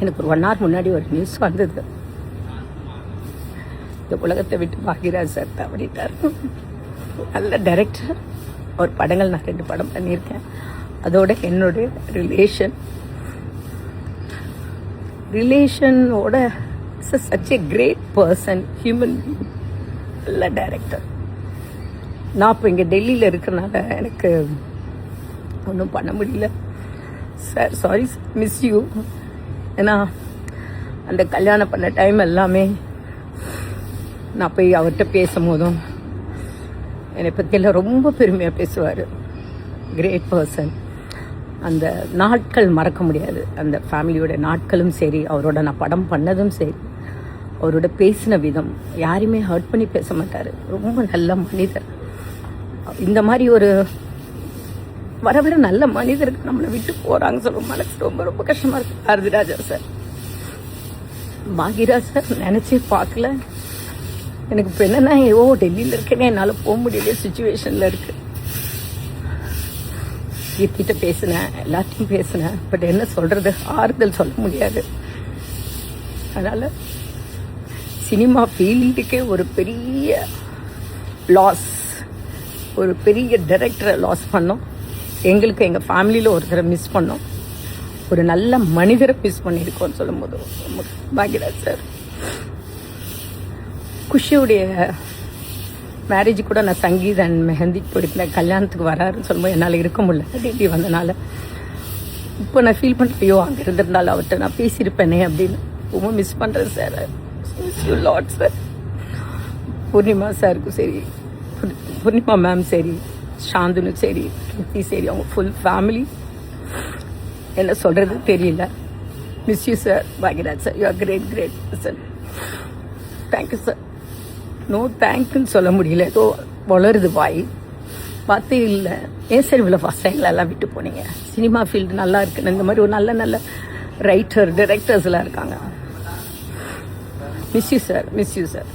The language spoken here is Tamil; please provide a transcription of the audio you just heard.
எனக்கு ஒரு 1 hour முன்னாடி ஒரு நியூஸ் வந்தது, இந்த உலகத்தை விட்டு பாக்யராஜ் சார் தவறிட்டார். நல்ல டைரக்டர். ஒரு படங்கள் நான் 2 படம் பண்ணியிருக்கேன். அதோட என்னுடைய ரிலேஷனோட such a great person, human, நல்ல டைரக்டர். நான் இப்போ இங்கே டெல்லியில் இருக்கிறனால எனக்கு ஒன்றும் பண்ண முடியல சார். Sorry, miss you. ஏன்னா அந்த கல்யாணம் பண்ண டைம் எல்லாமே நான் போய் அவர்கிட்ட பேசும்போதும் என்னை பற்றியெல்லாம் ரொம்ப பெருமையாக பேசுவார். Great person. அந்த நாட்கள் மறக்க முடியாது. அந்த ஃபேமிலியோட நாட்களும் சரி, அவரோட நான் படம் பண்ணதும் சரி, அவரோட பேசின விதம், யாரையுமே ஹர்ட் பண்ணி பேச மாட்டார். ரொம்ப நல்ல மனிதர். இந்த மாதிரி ஒரு வரவிட நல்ல மனிதருக்கு நம்மளை விட்டு போகிறாங்க சொல்ல மனசு ரொம்ப ரொம்ப கஷ்டமாக இருக்குது. பாரதிராஜா சார், பாக்யராஜ் சார் நினச்சே பார்க்கல. எனக்கு இப்போ என்னென்னா, டெல்லியில் இருக்கேனே, என்னால் போக முடியல சுச்சுவேஷனில் இருக்குது. கீர்த்திட்ட பேசினேன், எல்லாத்தையும் பேசினேன். பட் என்ன சொல்கிறது, ஆறுதல் சொல்ல முடியாது. அதனால் சினிமா ஃபீல்டுக்கே ஒரு பெரிய லாஸ், ஒரு பெரிய டைரக்டரை லாஸ் பண்ணோம். எங்களுக்கு எங்கள் ஃபேமிலியில் ஒருத்தரை மிஸ் பண்ணோம். ஒரு நல்ல மனிதரை மிஸ் பண்ணியிருக்கோம்னு சொல்லும் போது பாக்யராஜ் சார். குஷியுடைய மேரேஜ் கூட நான் சங்கீத் அண்ட் மெஹந்தி போயிருந்தேன். கல்யாணத்துக்கு வராருன்னு சொல்லும்போது என்னால் இருக்க முடியல, டெல்லி வந்தனால. இப்போ நான் ஃபீல் பண்ணுறேன், ஐயோ அங்கே இருந்திருந்தாலும் அவர்கிட்ட நான் பேசியிருப்பேனே அப்படின்னு ரொம்ப மிஸ் பண்ணுறேன் sir. Miss you lot sir. Purnima சாருக்கும் சரி, பூர்ணிமா மேம் சரி, சாந்துனு சரி, கீர்த்தி சரி, அவங்க ஃபுல் ஃபேமிலி, என்ன சொல்கிறது தெரியல. Miss you sir. Bhagyaraj sir, you are great great person. Thank you sir. No தேங்க்யூன்னு சொல்ல முடியல, ஏதோ வளருது வாய், பார்த்தே இல்லை. ஏன் சார் இவ்வளோ ஃபஸ்ட் டைம்லாம் விட்டு போனீங்க? சினிமா ஃபீல்டு நல்லா இருக்குன்னு இந்த மாதிரி ஒரு நல்ல நல்ல ரைட்டர் டைரக்டர்ஸ்லாம் இருக்காங்க. Miss you sir, miss you sir.